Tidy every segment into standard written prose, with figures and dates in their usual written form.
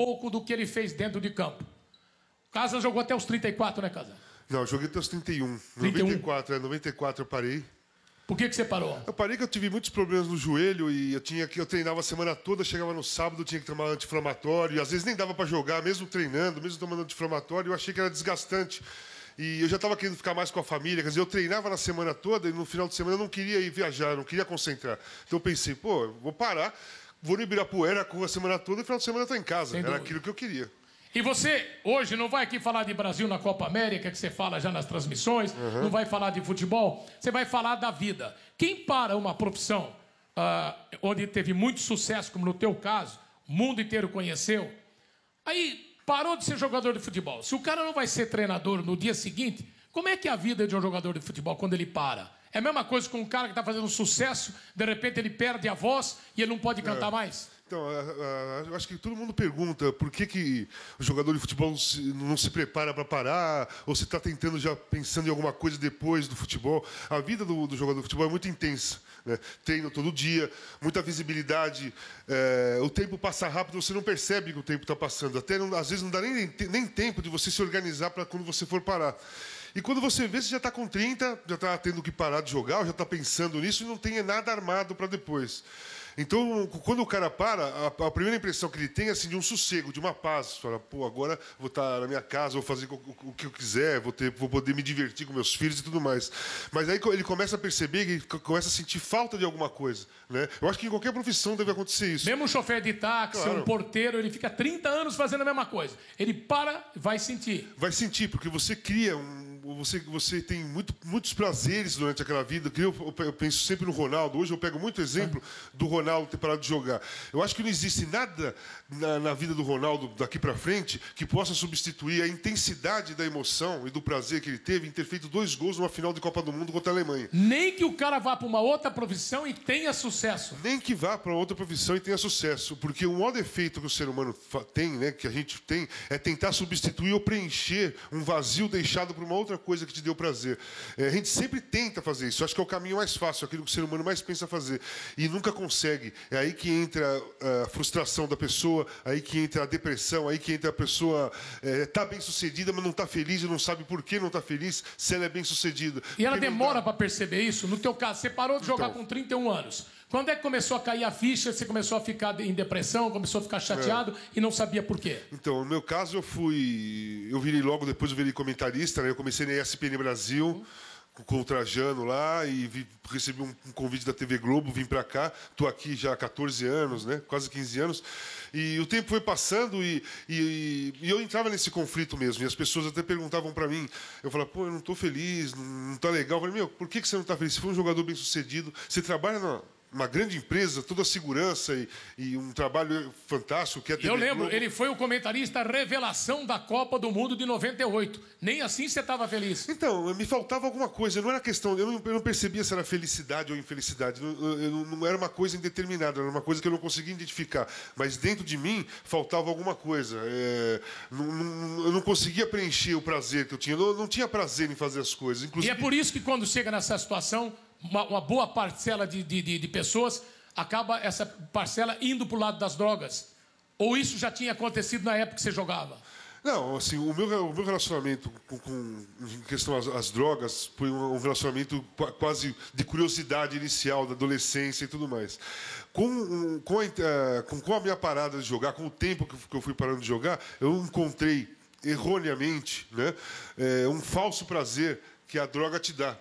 pouco do que ele fez dentro de campo. O Casa jogou até os 34, né, Casa? Não, eu joguei até os 31. 31? 94 eu parei. Por que você parou? Eu parei que eu tive muitos problemas no joelho e eu treinava a semana toda, chegava no sábado, tinha que tomar anti-inflamatório, e às vezes nem dava para jogar, mesmo treinando, mesmo tomando anti-inflamatório, eu achei que era desgastante. E eu já estava querendo ficar mais com a família, quer dizer, eu treinava na semana toda e no final de semana eu não queria ir viajar, não queria concentrar. Então eu pensei, pô, eu vou parar, vou no Ibirapuera com a semana toda e no final de semana eu estou em casa. Era aquilo que eu queria. E você, hoje, não vai aqui falar de Brasil na Copa América, que você fala já nas transmissões, não vai falar de futebol, você vai falar da vida. Quem para uma profissão onde teve muito sucesso, como no teu caso, o mundo inteiro conheceu, aí parou de ser jogador de futebol. Se o cara não vai ser treinador no dia seguinte, como é que é a vida de um jogador de futebol quando ele para? É a mesma coisa com um cara que está fazendo sucesso, de repente ele perde a voz e ele não pode cantar mais? Então, eu acho que todo mundo pergunta por que o jogador de futebol não se prepara para parar, ou se está tentando já pensando em alguma coisa depois do futebol. A vida do jogador de futebol é muito intensa, né? Treino todo dia, muita visibilidade, o tempo passa rápido, você não percebe que o tempo está passando. Até às vezes não dá nem tempo de você se organizar para quando você for parar. E quando você vê, você já está com 30, já está tendo que parar de jogar, já está pensando nisso e não tem nada armado para depois. Então, quando o cara para, a primeira impressão que ele tem é assim, de um sossego, de uma paz. Fala, pô, agora vou estar na minha casa, vou fazer o que eu quiser, vou poder me divertir com meus filhos e tudo mais. Mas aí ele começa a perceber, ele começa a sentir falta de alguma coisa, né? Eu acho que em qualquer profissão deve acontecer isso. Mesmo um chofer de táxi, claro. Um porteiro, ele fica 30 anos fazendo a mesma coisa. Ele para, vai sentir. Vai sentir, porque você cria você tem muitos prazeres durante aquela vida. Eu penso sempre no Ronaldo. Hoje eu pego muito exemplo do Ronaldo ter parado de jogar. Eu acho que não existe nada na vida do Ronaldo daqui para frente que possa substituir a intensidade da emoção e do prazer que ele teve em ter feito 2 gols numa final de Copa do Mundo contra a Alemanha. Nem que o cara vá para uma outra profissão e tenha sucesso. Nem que vá para outra profissão e tenha sucesso. Porque o maior defeito que o ser humano tem, né, que a gente tem, é tentar substituir ou preencher um vazio deixado por uma outra coisa que te deu prazer. A gente sempre tenta fazer isso. Eu acho que é o caminho mais fácil, aquilo que o ser humano mais pensa fazer. E nunca consegue. É aí que entra a frustração da pessoa, aí que entra a depressão, aí que entra a pessoa está bem sucedida, mas não está feliz e não sabe por que não está feliz se ela é bem sucedida. E ela demora para perceber isso? No teu caso, você parou de jogar com 31 anos. Quando é que começou a cair a ficha, você começou a ficar em depressão, começou a ficar chateado e não sabia por quê? Então, no meu caso, eu virei logo depois, eu virei comentarista, né? Eu comecei na ESPN Brasil, com o Trajano lá, e recebi um convite da TV Globo, vim para cá, estou aqui já há 14 anos, né? Quase 15 anos, e o tempo foi passando e eu entrava nesse conflito mesmo, e as pessoas até perguntavam para mim, eu falava, pô, eu não estou feliz, não está legal. Eu falei, meu, por que você não está feliz? Você foi um jogador bem sucedido, você trabalha uma grande empresa, toda a segurança e um trabalho fantástico que é a TV Eu lembro, Globo. ele foi o comentarista revelação da Copa do Mundo de 98. Nem assim você estava feliz. Então, me faltava alguma coisa. Não era questão... Eu não percebia se era felicidade ou infelicidade. Não era uma coisa indeterminada. Era uma coisa que eu não conseguia identificar. Mas dentro de mim, faltava alguma coisa. Eu não conseguia preencher o prazer que eu tinha. Eu não tinha prazer em fazer as coisas. Inclusive... E é por isso que quando chega nessa situação, uma boa parcela de pessoas acaba essa parcela indo para o lado das drogas. Ou isso já tinha acontecido na época que você jogava? Não, assim, o meu relacionamento em questão às drogas foi um relacionamento quase de curiosidade inicial, da adolescência e tudo mais. Com a minha parada de jogar, com o tempo que eu fui parando de jogar, eu encontrei erroneamente, né, um falso prazer que a droga te dá.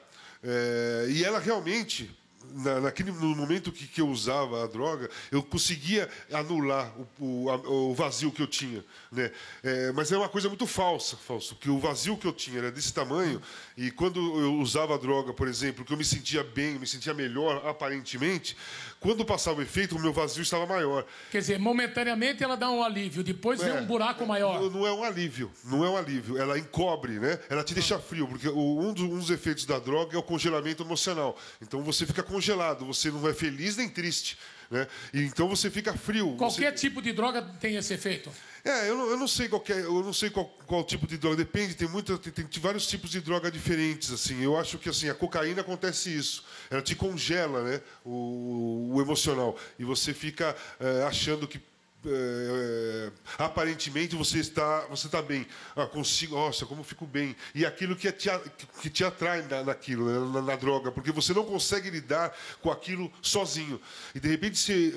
E ela realmente, no momento que eu usava a droga, eu conseguia anular o vazio que eu tinha, né? Mas é uma coisa muito falso, que o vazio que eu tinha era desse tamanho, e quando eu usava a droga, por exemplo, que eu me sentia bem, me sentia melhor, aparentemente, quando passava o efeito, o meu vazio estava maior. Quer dizer, momentaneamente ela dá um alívio, depois vem um buraco maior. Não é um alívio, não é um alívio. Ela encobre, né? Ela te deixa frio, porque um dos efeitos da droga é o congelamento emocional. Então você fica congelado, você não é feliz nem triste, né? E então você fica frio. Qualquer tipo de droga tem esse efeito? Eu não sei qual tipo de droga, depende, tem vários tipos de droga diferentes, assim. Eu acho que assim, a cocaína acontece isso, ela te congela, né, o emocional, e você fica achando que aparentemente você está bem. Consigo, nossa, como eu fico bem. E aquilo que te atrai naquilo, né, na droga, porque você não consegue lidar com aquilo sozinho. E de repente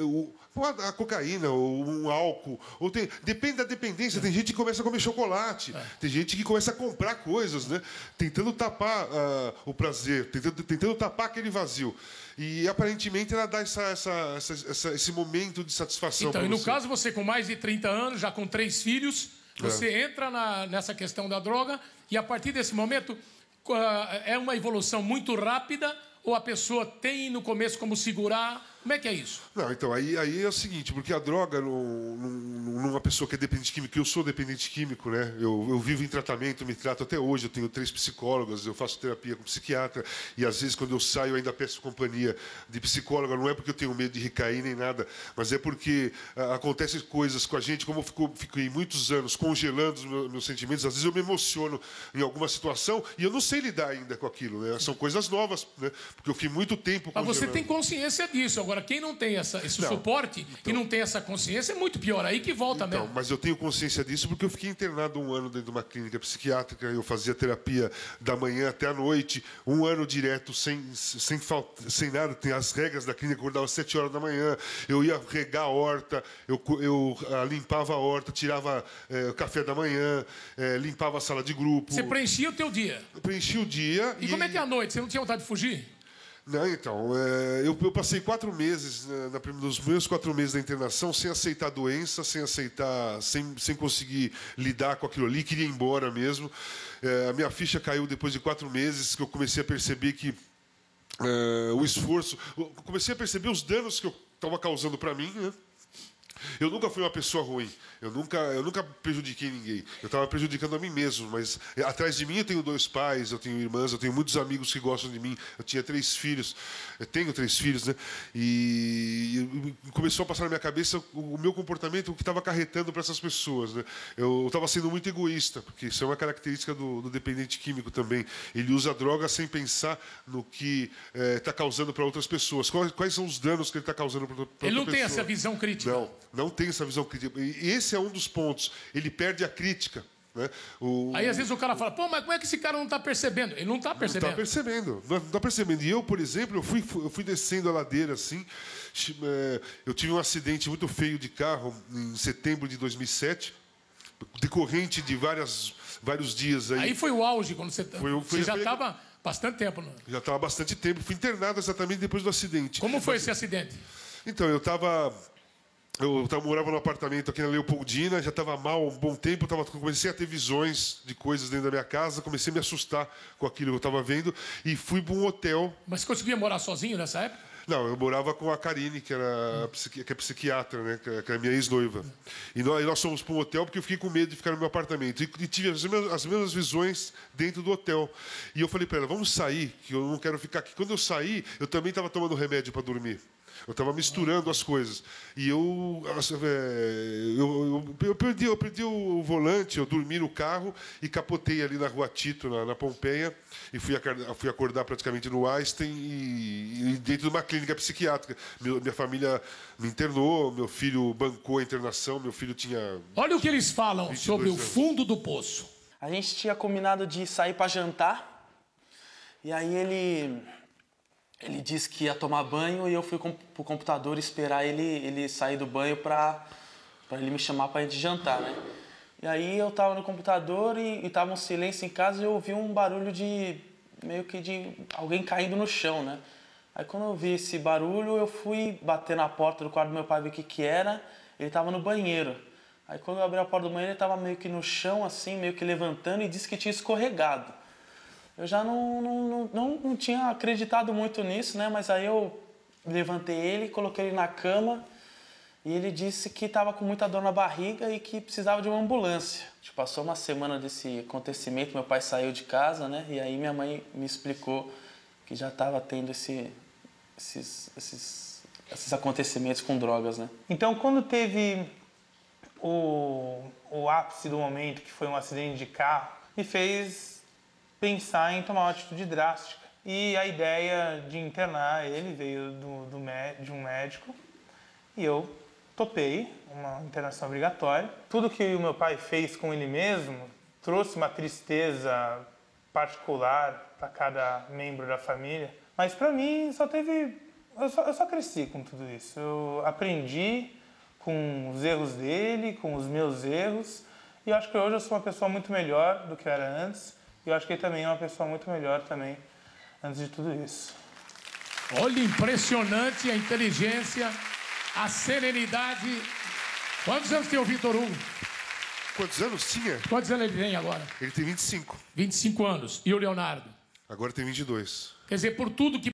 a cocaína, ou um álcool, depende da dependência. Tem gente que começa a comer chocolate, tem gente que começa a comprar coisas, né, tentando tapar o prazer, tentando tapar aquele vazio. E aparentemente ela dá esse momento de satisfação. Então, e no caso, você com mais de 30 anos, já com 3 filhos, você entra nessa questão da droga e a partir desse momento é uma evolução muito rápida ou a pessoa tem no começo como segurar? Como é que é isso? Não, então, aí é o seguinte, porque a droga, numa pessoa que é dependente químico, eu sou dependente químico, né? Eu vivo em tratamento, me trato até hoje, eu tenho 3 psicólogas, eu faço terapia com psiquiatra, e às vezes quando eu saio eu ainda peço companhia de psicóloga, não é porque eu tenho medo de recair nem nada, mas é porque acontecem coisas com a gente, como eu fiquei muitos anos congelando os meus sentimentos, às vezes eu me emociono em alguma situação e eu não sei lidar ainda com aquilo, né? São coisas novas, né? Porque eu fiquei muito tempo congelando. Mas você tem consciência disso. Agora, quem não tem esse suporte e não tem essa consciência é muito pior. Aí que volta mesmo. Mas eu tenho consciência disso porque eu fiquei internado 1 ano dentro de uma clínica psiquiátrica. Eu fazia terapia da manhã até a noite, 1 ano direto, sem nada. Tem as regras da clínica, eu acordava às 7 horas da manhã. Eu ia regar a horta, eu limpava a horta, tirava café da manhã, limpava a sala de grupo. Você preenchia o teu dia? Eu preenchi o dia. E como é que é a noite? Você não tinha vontade de fugir? Não, então, eu passei 4 meses, nos primeiros 4 meses da internação, sem aceitar a doença, sem conseguir lidar com aquilo ali, queria ir embora mesmo. A minha ficha caiu depois de 4 meses, que eu comecei a perceber que o esforço... Eu comecei a perceber os danos que eu estava causando para mim, né? Eu nunca fui uma pessoa ruim. Eu nunca prejudiquei ninguém. Eu estava prejudicando a mim mesmo. Mas atrás de mim eu tenho 2 pais, eu tenho irmãs, eu tenho muitos amigos que gostam de mim. Eu tinha 3 filhos. Eu tenho 3 filhos, né? E começou a passar na minha cabeça o meu comportamento, o que estava acarretando para essas pessoas, né? Eu estava sendo muito egoísta, porque isso é uma característica do dependente químico também. Ele usa droga sem pensar no que está causando para outras pessoas. Quais são os danos que ele está causando para outra pessoa? Ele não tem essa visão crítica. Não tem essa visão crítica. E esse é um dos pontos. Ele perde a crítica. Né? Aí, às vezes, o cara fala, pô, mas como é que esse cara não está percebendo? Ele não está percebendo. Não está percebendo. E eu, por exemplo, eu fui descendo a ladeira assim. Eu tive um acidente muito feio de carro em setembro de 2007, decorrente de vários dias. Aí foi o auge, quando você já estava bastante tempo. Já estava há bastante tempo. Fui internado exatamente depois do acidente. Como foi esse acidente? Então, eu morava num apartamento aqui na Leopoldina, já estava mal há um bom tempo, comecei a ter visões de coisas dentro da minha casa, comecei a me assustar com aquilo que eu estava vendo e fui para um hotel. Mas você conseguia morar sozinho nessa época? Não, eu morava com a Karine, que é psiquiatra, né, que é a minha ex-noiva. E nós fomos para um hotel porque eu fiquei com medo de ficar no meu apartamento. E tive as mesmas visões dentro do hotel. E eu falei para ela, vamos sair, que eu não quero ficar aqui. Quando eu saí, eu também estava tomando remédio para dormir. Eu estava misturando as coisas. E eu perdi o volante, eu dormi no carro e capotei ali na Rua Tito, na Pompeia, e fui acordar praticamente no Einstein e dentro de uma clínica psiquiátrica. Minha família me internou, meu filho bancou a internação, meu filho tinha... Olha o que eles falam sobre o fundo do poço. A gente tinha combinado de sair para jantar, e aí ele disse que ia tomar banho e eu fui pro computador esperar ele sair do banho para ele me chamar para gente jantar, né? E aí eu tava no computador e tava um silêncio em casa e eu ouvi um barulho meio que de alguém caindo no chão, né? Aí quando eu vi esse barulho, eu fui bater na porta do quarto do meu pai ver o que era. Ele tava no banheiro. Aí quando eu abri a porta do banheiro, ele tava meio que no chão assim, meio que levantando e disse que tinha escorregado. Eu já não tinha acreditado muito nisso, né? Mas aí eu levantei ele, coloquei ele na cama e ele disse que estava com muita dor na barriga e que precisava de uma ambulância. Passou uma semana desse acontecimento, meu pai saiu de casa, né? E aí minha mãe me explicou que já estava tendo esses acontecimentos com drogas, né? Então, quando teve o ápice do momento, que foi um acidente de carro, me fez pensar em tomar uma atitude drástica. E a ideia de internar ele veio de um médico e eu topei uma internação obrigatória. Tudo que o meu pai fez com ele mesmo trouxe uma tristeza particular para cada membro da família. Mas para mim só teve... Eu só cresci com tudo isso. Eu aprendi com os erros dele, com os meus erros. E eu acho que hoje eu sou uma pessoa muito melhor do que eu era antes. E eu acho que ele também é uma pessoa muito melhor também antes de tudo isso. Olha, impressionante a inteligência, a serenidade. Quantos anos tem o Vitor Hugo? Quantos anos tinha? Quantos anos ele tem agora? Ele tem 25. 25 anos. E o Leonardo? Agora tem 22. Quer dizer, por tudo que